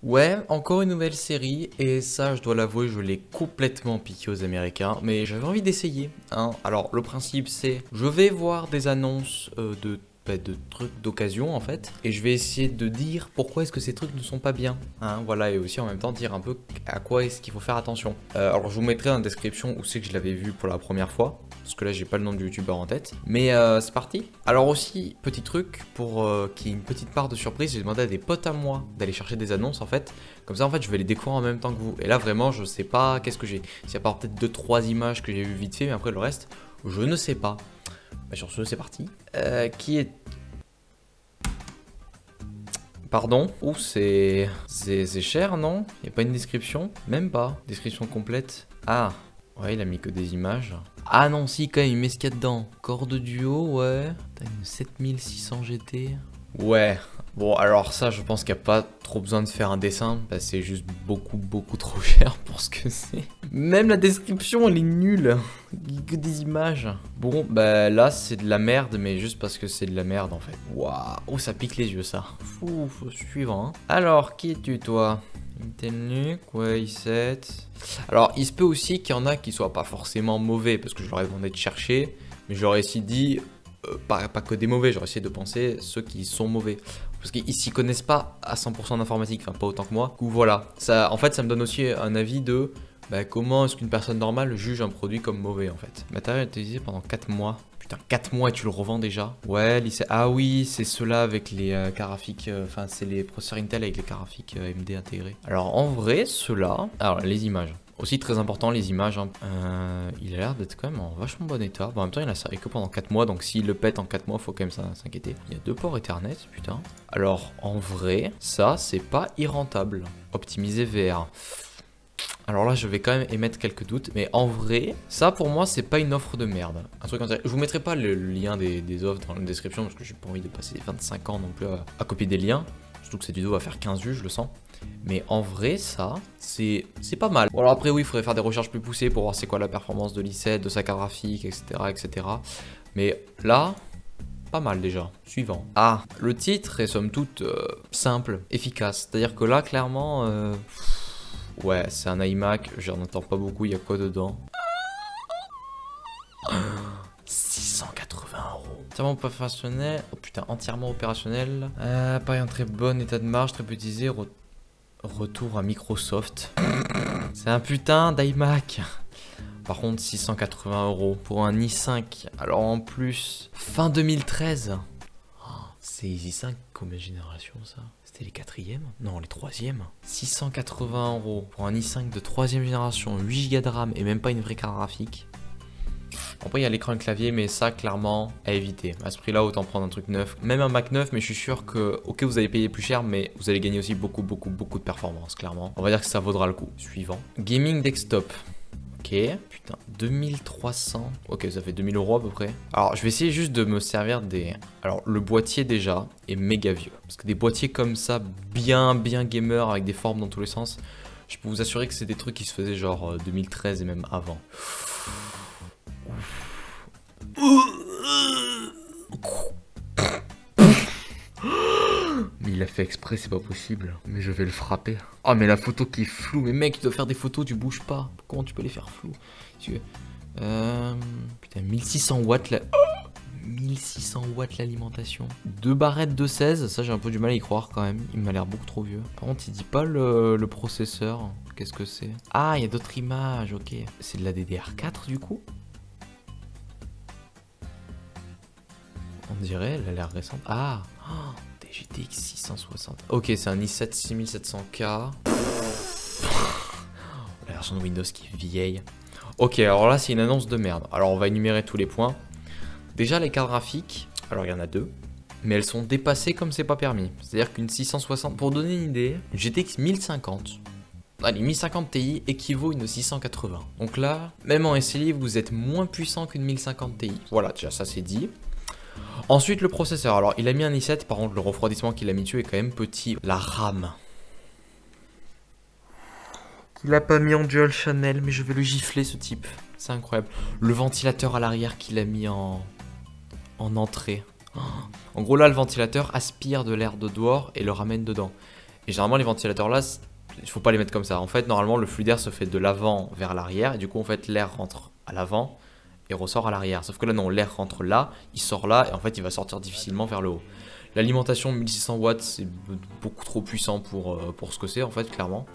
Ouais, encore une nouvelle série, et ça, je dois l'avouer, je l'ai complètement piqué aux Américains, mais j'avais envie d'essayer, hein. Alors, le principe, c'est, je vais voir des annonces de trucs d'occasion, en fait, et je vais essayer de dire pourquoi est-ce que ces trucs ne sont pas bien, hein, voilà, et aussi en même temps dire un peu à quoi est-ce qu'il faut faire attention. Alors, je vous mettrai en description où c'est que je l'avais vu pour la première fois, parce que là j'ai pas le nom du youtubeur en tête. Mais c'est parti. Alors aussi, petit truc, pour qu'il y ait une petite part de surprise, j'ai demandé à des potes à moi d'aller chercher des annonces en fait. Comme ça en fait je vais les découvrir en même temps que vous. Et là vraiment je sais pas qu'est-ce que j'ai. S'il y a pas peut-être 2-3 images que j'ai vu vite fait, mais après le reste, je ne sais pas. Bah, sur ce, c'est parti. Qui est... Pardon? Ouh, c'est cher, non? Y a pas une description? Même pas. Description complète. Ah, ouais, il a mis que des images. Ah non, si, quand même, il met ce qu'il y a dedans. Corps de duo, ouais. T'as une 7600 GT. Ouais. Bon, alors ça, je pense qu'il n'y a pas trop besoin de faire un dessin. Bah, c'est juste beaucoup trop cher pour ce que c'est. Même la description, elle est nulle. Que des images. Bon, bah là, c'est de la merde, mais juste parce que c'est de la merde, en fait. Waouh. Oh, ça pique les yeux, ça. Fou, suivant. Hein. Alors, qui es-tu, toi? Intel Nuke, ouais, i7. Alors, il se peut aussi qu'il y en a qui soient pas forcément mauvais, parce que je leur ai demandé de chercher, mais je leur ai aussi dit, pas que des mauvais, j'aurais essayé de penser ceux qui sont mauvais. Parce qu'ils s'y connaissent pas à 100% d'informatique, enfin pas autant que moi. Du coup, voilà. Ça, en fait, ça me donne aussi un avis de comment est-ce qu'une personne normale juge un produit comme mauvais, en fait. Matériel utilisé pendant 4 mois. Putain, 4 mois et tu le revends déjà? Ouais, lycée. Ah oui, c'est ceux-là avec les cartes graphiques. Enfin, c'est les processeurs Intel avec les cartes graphiques AMD intégrés. Alors, en vrai, ceux-là. Alors, les images. Aussi très important, les images. Hein. Il a l'air d'être quand même en vachement bon état. Bon, en même temps, il a servi que pendant 4 mois. Donc, s'il le pète en 4 mois, faut quand même s'inquiéter. Il y a 2 ports Ethernet, putain. Alors, en vrai, ça, c'est pas irrentable. Optimiser VR. Alors là, je vais quand même émettre quelques doutes, mais en vrai, ça pour moi, c'est pas une offre de merde. Un truc comme ça. Je vous mettrai pas le lien des offres dans la description parce que j'ai pas envie de passer 25 ans non plus à copier des liens. Surtout que cette vidéo va faire 15 vues, je le sens. Mais en vrai, ça, c'est pas mal. Bon, alors après, oui, il faudrait faire des recherches plus poussées pour voir c'est quoi la performance de l'i7, de sa carte graphique, etc., etc. Mais là, pas mal déjà. Suivant. Ah, le titre est somme toute simple, efficace. C'est-à-dire que là, clairement... ouais, c'est un iMac, j'en entends pas beaucoup, il y a quoi dedans? 680 €. Entièrement opérationnel. Oh putain, entièrement opérationnel. Pas en très bon état de marche, très peu utilisé. Retour à Microsoft. C'est un putain d'iMac. Par contre, 680 € pour un i5. Alors en plus, fin 2013. C'est i5, combien de générations ça? C'était les 4e? Non, les 3e. 680 € pour un i5 de 3e génération, 8 Go de RAM et même pas une vraie carte graphique. Après, il y a l'écran et le clavier, mais ça, clairement, à éviter. À ce prix-là, autant prendre un truc neuf. Même un Mac neuf, mais je suis sûr que, ok, vous allez payer plus cher, mais vous allez gagner aussi beaucoup de performance, clairement. On va dire que ça vaudra le coup. Suivant. Gaming desktop. Ok, putain, 2300. Ok, ça fait 2000 € à peu près. Alors, je vais essayer juste de me servir des... Alors, le boîtier, déjà, est méga vieux. Parce que des boîtiers comme ça, bien gamer, avec des formes dans tous les sens, je peux vous assurer que c'est des trucs qui se faisaient genre 2013 et même avant. Mais il a fait exprès, c'est pas possible. Mais je vais le frapper. Oh, mais la photo qui est floue. Mais mec, tu dois faire des photos, tu bouges pas. Comment tu peux les faire floues? Putain, 1600 watts là. 1600 watts l'alimentation. 2 barrettes de 16, ça j'ai un peu du mal à y croire quand même. Il m'a l'air beaucoup trop vieux. Par contre, il dit pas le processeur. Qu'est-ce que c'est? Ah, il y a d'autres images, ok. C'est de la DDR4 du coup? On dirait, elle a l'air récente. Ah, GTX 660. Ok, c'est un i7 6700K. La version de Windows qui est vieille. Ok, alors là, c'est une annonce de merde. Alors, on va énumérer tous les points. Déjà, les cartes graphiques. Alors, il y en a 2. Mais elles sont dépassées comme c'est pas permis. C'est-à-dire qu'une 660, pour donner une idée, une GTX 1050. Allez, 1050 Ti équivaut à une 680. Donc là, même en SLI, vous êtes moins puissant qu'une 1050 Ti. Voilà, déjà, ça c'est dit. Ensuite, le processeur. Alors, il a mis un i7, par contre, le refroidissement qu'il a mis dessus est quand même petit. La RAM. Il a pas mis en dual channel, mais je vais le gifler, ce type. C'est incroyable. Le ventilateur à l'arrière qu'il a mis en entrée. En gros, là, le ventilateur aspire de l'air de dehors et le ramène dedans. Et généralement, les ventilateurs là, il faut pas les mettre comme ça. En fait, normalement, le flux d'air se fait de l'avant vers l'arrière. Et du coup, en fait, l'air rentre à l'avant et ressort à l'arrière. Sauf que là, non, l'air rentre là, il sort là, et en fait, il va sortir difficilement vers le haut. L'alimentation 1600 watts, c'est beaucoup trop puissant pour ce que c'est, en fait, clairement.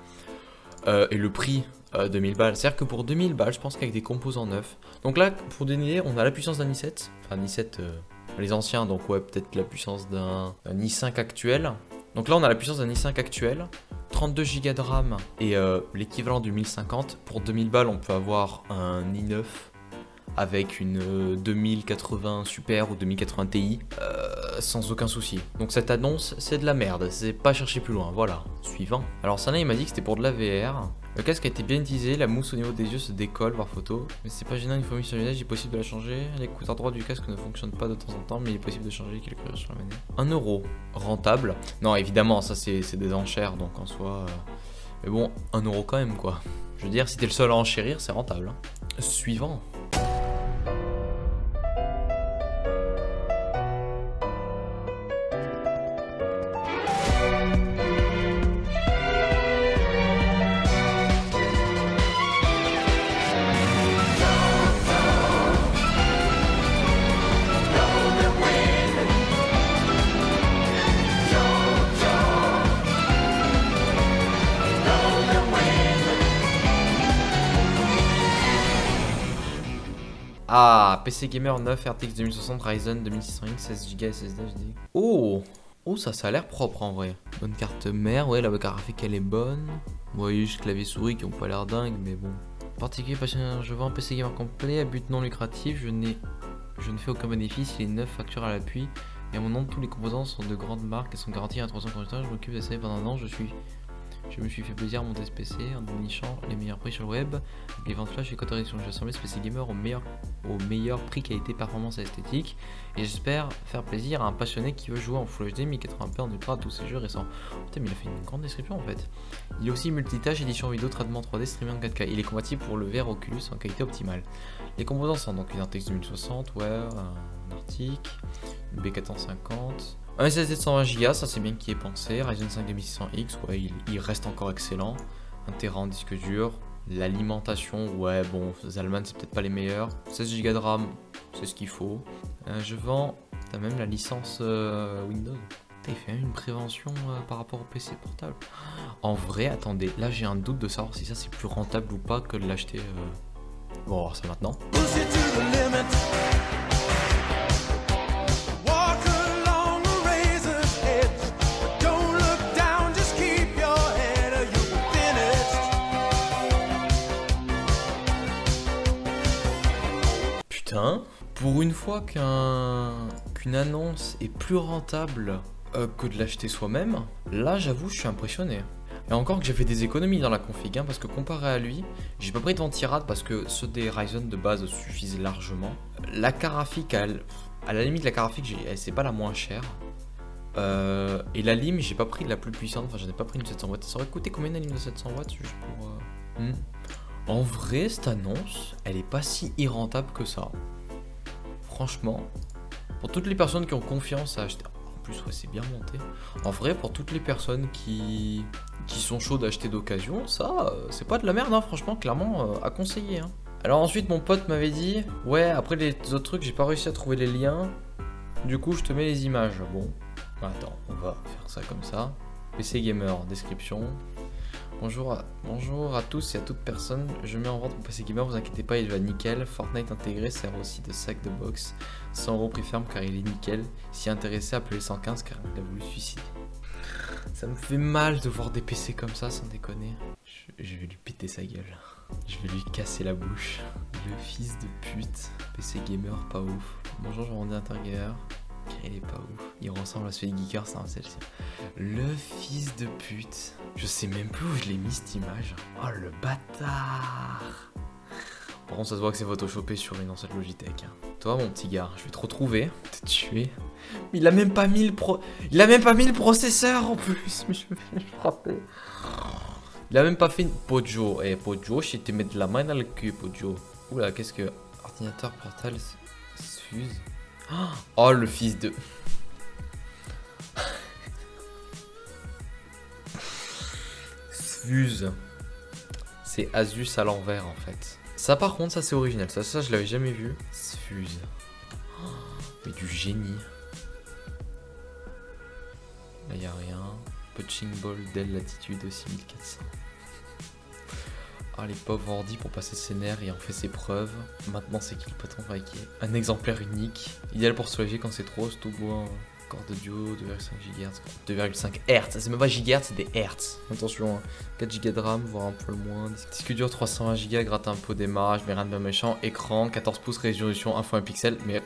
Et le prix, 2000 balles. C'est-à-dire que pour 2000 balles, je pense qu'avec des composants neufs. Donc là, pour donner, on a la puissance d'un i7. Enfin, i7, les anciens, donc ouais, peut-être la puissance d'un i5 actuel. Donc là, on a la puissance d'un i5 actuel. 32 Go de RAM et l'équivalent du 1050. Pour 2000 balles, on peut avoir un i9 avec une 2080 Super ou 2080 Ti sans aucun souci. Donc cette annonce, c'est de la merde, c'est pas chercher plus loin, voilà. Suivant. Alors Sana il m'a dit que c'était pour de la VR. Le casque a été bien utilisé, la mousse au niveau des yeux se décolle par photo. Mais c'est pas gênant, une fois mis sur le visage, il est possible de la changer. L'écouteur droit du casque ne fonctionne pas de temps en temps, mais il est possible de changer quelques réglages sur la manette. 1 euro, rentable. Non évidemment, ça c'est des enchères, donc en soi... Mais bon, 1 euro quand même quoi. Je veux dire, si t'es le seul à enchérir, c'est rentable. Hein. Suivant. Ah, PC Gamer 9 RTX 2060 Ryzen 2600X 16Go SSD HD. Oh, oh ça a l'air propre en vrai. Bonne carte mère, ouais la graphique elle est bonne. Ouais, juste clavier souris qui ont pas l'air dingue mais bon. Particulier passionné, je vends un PC Gamer complet à but non lucratif, je ne fais aucun bénéfice, il est 9 factures à l'appui. Et à mon nom, tous les composants sont de grandes marques et sont garantis à 300 conducteurs. Je m'occupe d'essayer pendant un an, je me suis fait plaisir à monter ce PC en dénichant les meilleurs prix sur le web. Avec les ventes flash et cote réduction, j'ai assemblé ce PC Gamer au meilleur prix qualité, performance et esthétique. Et j'espère faire plaisir à un passionné qui veut jouer en Full HD 1080p en ultra à tous ces jeux récents. Putain, mais il a fait une grande description en fait. Il est aussi multitâche, édition vidéo, traitement 3D, streaming en 4K. Il est compatible pour le VR Oculus en qualité optimale. Les composants sont donc une RTX 2060, ouais, un Arctic, une B450. Un SSD de 120 Go, ça c'est bien qui est pensé. Ryzen 5 2600X, ouais, il reste encore excellent. 1 Tera en disque dur. L'alimentation, ouais, bon, Zalman c'est peut-être pas les meilleurs. 16 Go de RAM, c'est ce qu'il faut. Je vends, t'as même la licence Windows. Il fait une prévention par rapport au PC portable. En vrai, attendez, là j'ai un doute de savoir si ça c'est plus rentable ou pas que de l'acheter. Bon, on va voir ça maintenant. Putain, pour une fois qu'une annonce est plus rentable que de l'acheter soi-même, là j'avoue je suis impressionné. Et encore que j'ai fait des économies dans la config, hein, parce que comparé à lui, j'ai pas pris de ventirad parce que ceux des Ryzen de base suffisaient largement. La carte graphique, à la limite la carte graphique c'est pas la moins chère. Et la lime j'ai pas pris la plus puissante, enfin j'en ai pas pris une 700 watts. Ça aurait coûté combien la lime de 700 watts juste pour... En vrai, cette annonce, elle est pas si irrentable que ça. Franchement, pour toutes les personnes qui ont confiance à acheter... En plus, ouais, c'est bien monté. En vrai, pour toutes les personnes qui sont chaudes d'acheter d'occasion, ça, c'est pas de la merde, hein, franchement, clairement, à conseiller. Hein. Alors ensuite, mon pote m'avait dit, ouais, après les autres trucs, j'ai pas réussi à trouver les liens. Du coup, je te mets les images. Bon, attends, on va faire ça comme ça. PC Gamer, description. Bonjour à tous et à toute personne, je mets en vente mon PC Gamer, vous inquiétez pas, il va nickel. Fortnite intégré sert aussi de sac de box. 100 € prix ferme car il est nickel. Si intéressé, appelez 115 car il a voulu se suicider. Ça me fait mal de voir des PC comme ça, sans déconner. Je vais lui péter sa gueule. Je vais lui casser la bouche. Le fils de pute. PC Gamer, pas ouf. Bonjour, je rendais Intergamer. Il est pas ouf. Il ressemble à celui de Geeker, c'est un celle-ci. Le fils de pute. Je sais même plus où je l'ai mis cette image. Oh le bâtard. Par contre ça se voit que c'est photoshopé sur une ancienne Logitech. Toi mon petit gars, je vais te retrouver, te tuer. Mais il a même pas mis le processeur en plus. Mais je vais le frapper. Il a même pas fait une... Pojo. Eh Pojo, je vais te mettre la main dans le cul Pojo. Oula, qu'est-ce que... Ordinateur portable fuse. Oh le fils de... Fuse. C'est Asus à l'envers en fait. Ça par contre, ça c'est original. Ça je l'avais jamais vu. Fuse. Oh, mais du génie. Là y a rien. Punching ball Dell latitude 6400. Ah les pauvres ordi pour passer ses nerfs et en fait ses preuves. Maintenant c'est qu'il peut être fabriqué. Un exemplaire unique. Idéal pour soulager quand c'est trop. C'est tout beau. Corps d'audio 2,5 GHz. 2,5 Hz. C'est même pas GHz, c'est des Hz. Attention, hein. 4 Go de RAM, voire un peu moins. Disque dur 320 Go, gratte un peu au démarrage, mais rien de bien méchant. Écran 14 pouces, résolution 1.1 pixels, mais.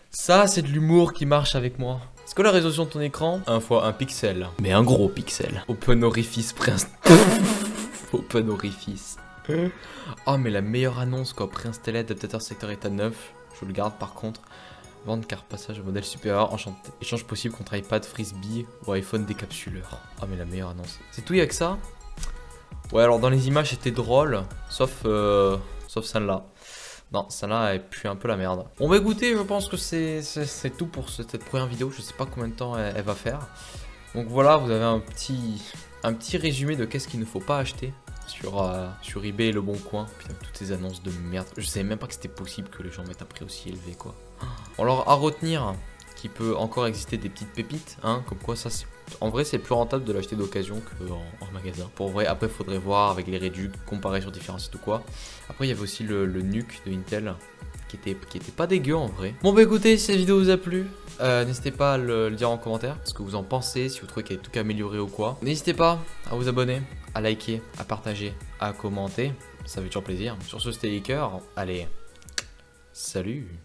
Ça, c'est de l'humour qui marche avec moi. Est-ce que la résolution de ton écran 1 fois 1 pixel. Mais un gros pixel. Open orifice prince. Open orifice. Oh mais la meilleure annonce quoi, préinstallé adaptateur secteur état 9. Je le garde par contre. Vente carte passage au modèle supérieur. Échange possible contre iPad, Frisbee ou iPhone décapsuleur. Oh mais la meilleure annonce. C'est tout, y'a que ça? Ouais alors dans les images c'était drôle. Sauf celle-là. Non, celle-là elle pue un peu la merde. Bon bah écoutez, je pense que c'est tout pour cette première vidéo. Je sais pas combien de temps elle va faire. Donc voilà, vous avez un petit résumé de qu'est-ce qu'il ne faut pas acheter sur eBay et Le Bon Coin. Putain, toutes ces annonces de merde. Je savais même pas que c'était possible que les gens mettent un prix aussi élevé quoi. Alors à retenir qu'il peut encore exister des petites pépites, hein, comme quoi ça c'est... En vrai c'est plus rentable de l'acheter d'occasion qu'en magasin. Pour vrai, après faudrait voir avec les réducs, comparer sur différents sites ou quoi. Après il y avait aussi le NUC de Intel qui était pas dégueu en vrai. Bon bah écoutez, si cette vidéo vous a plu, n'hésitez pas à le dire en commentaire, ce que vous en pensez, si vous trouvez qu'il y a des trucs à améliorer ou quoi. N'hésitez pas à vous abonner, à liker, à partager, à commenter, ça fait toujours plaisir. Sur ce c'était Liker, allez, salut.